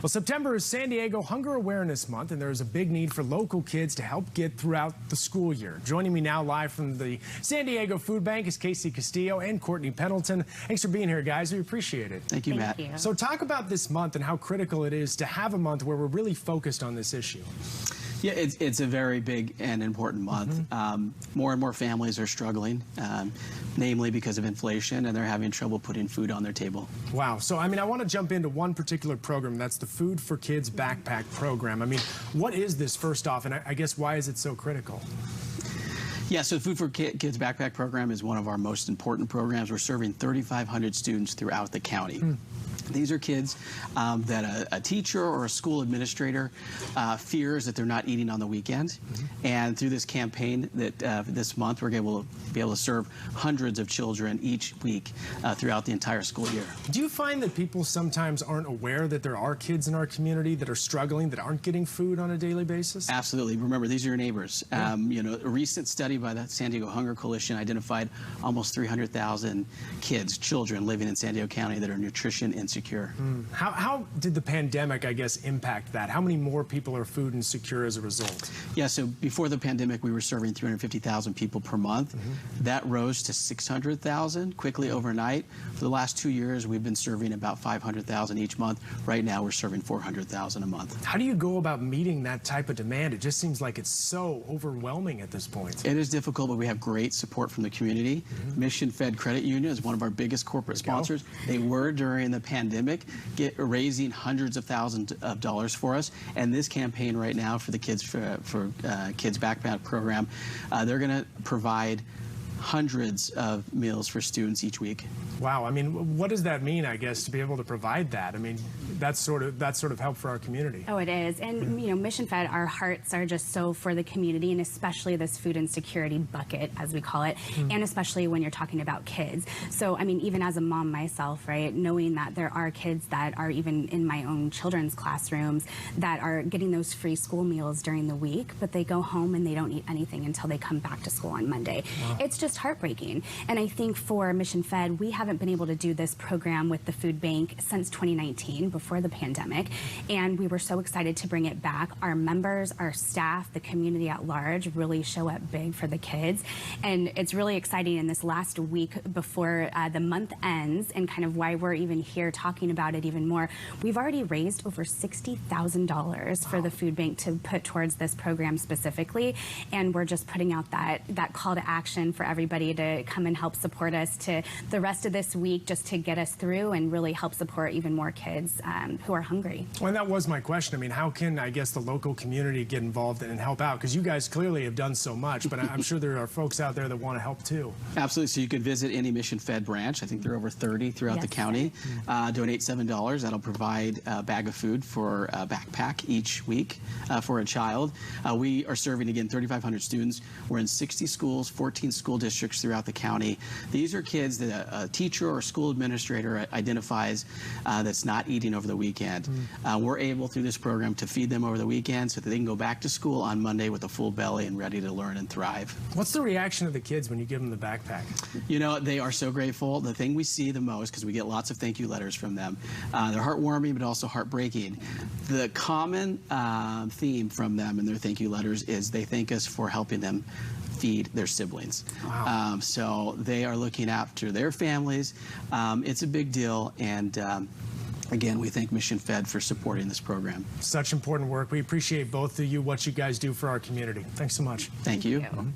Well, September is San Diego Hunger Awareness Month, and there is a big need for local kids to help get throughout the school year. Joining me now live from the San Diego Food Bank is Casey Castillo and Courtney Pendleton. Thanks for being here, guys. We appreciate it. Thank you, Matt. Thank you. So talk about this month and how critical it is to have a month where we're really focused on this issue. Yeah, it's a very big and important month. More and more families are struggling, namely because of inflation, and they're having trouble putting food on their table. Wow. So, I want to jump into one particular program. That's the Food for Kids Backpack Program. What is this, first off, and I guess why is it so critical? Yeah, so the Food for Kids Backpack Program is one of our most important programs. We're serving 3,500 students throughout the county. These are kids that a teacher or a school administrator fears that they're not eating on the weekend. And through this campaign that this month, we're going to be able to serve hundreds of children each week throughout the entire school year. Do you find that people sometimes aren't aware that there are kids in our community that are struggling, that aren't getting food on a daily basis? Absolutely. Remember, these are your neighbors. A recent study by the San Diego Hunger Coalition identified almost 300,000 kids, children living in San Diego County that are nutrition insecure. How did the pandemic, impact that? How many more people are food insecure as a result? Yeah, so before the pandemic, we were serving 350,000 people per month. That rose to 600,000 quickly overnight. For the last 2 years, we've been serving about 500,000 each month. Right now, we're serving 400,000 a month. How do you go about meeting that type of demand? It just seems like it's so overwhelming at this point. It is difficult, but we have great support from the community. Mission Fed Credit Union is one of our biggest corporate sponsors. They were during the pandemic raising hundreds of thousands of dollars for us, and this campaign right now for the Kids Kids Backpack Program, they're going to provide hundreds of meals for students each week. Wow. What does that mean, to be able to provide that? That's sort of help for our community. Oh, it is. And, Mission Fed, our hearts are just so for the community, and especially this food insecurity bucket, as we call it, and especially when you're talking about kids. So, even as a mom myself, right, knowing that there are kids that are even in my own children's classrooms that are getting those free school meals during the week, but they go home and they don't eat anything until they come back to school on Monday. Wow. It's just heartbreaking. And I think for Mission Fed, we haven't been able to do this program with the food bank since 2019, before the pandemic, and we were so excited to bring it back. Our members, our staff, the community at large really show up big for the kids, and it's really exciting in this last week before the month ends, and kind of why we're even here talking about it even more. We've already raised over $60,000 for the food bank to put towards this program specifically, and we're just putting out that call to action for everybody to come and help support us to the rest of this week, just to get us through and really help support even more kids who are hungry. Well, and that was my question. How can, the local community get involved and help out? Because you guys clearly have done so much, but I'm sure there are folks out there that want to help too. Absolutely. So you could visit any Mission Fed branch. I think there are over 30 throughout the county. Donate $7. That'll provide a bag of food for a backpack each week for a child. We are serving, again, 3,500 students. We're in 60 schools, 14 school districts throughout the county. These are kids that a teacher or school administrator identifies that's not eating over the weekend. We're able, through this program, to feed them over the weekend so that they can go back to school on Monday with a full belly and ready to learn and thrive. What's the reaction of the kids when you give them the backpack? They are so grateful. The thing we see the most, because we get lots of thank you letters from them, they're heartwarming but also heartbreaking. The common theme from them in their thank you letters is they thank us for helping them feed their siblings. Wow. So they are looking after their families. It's a big deal, and again, we thank Mission Fed for supporting this program. Such important work. We appreciate both of you, what you guys do for our community. Thanks so much. Thank you.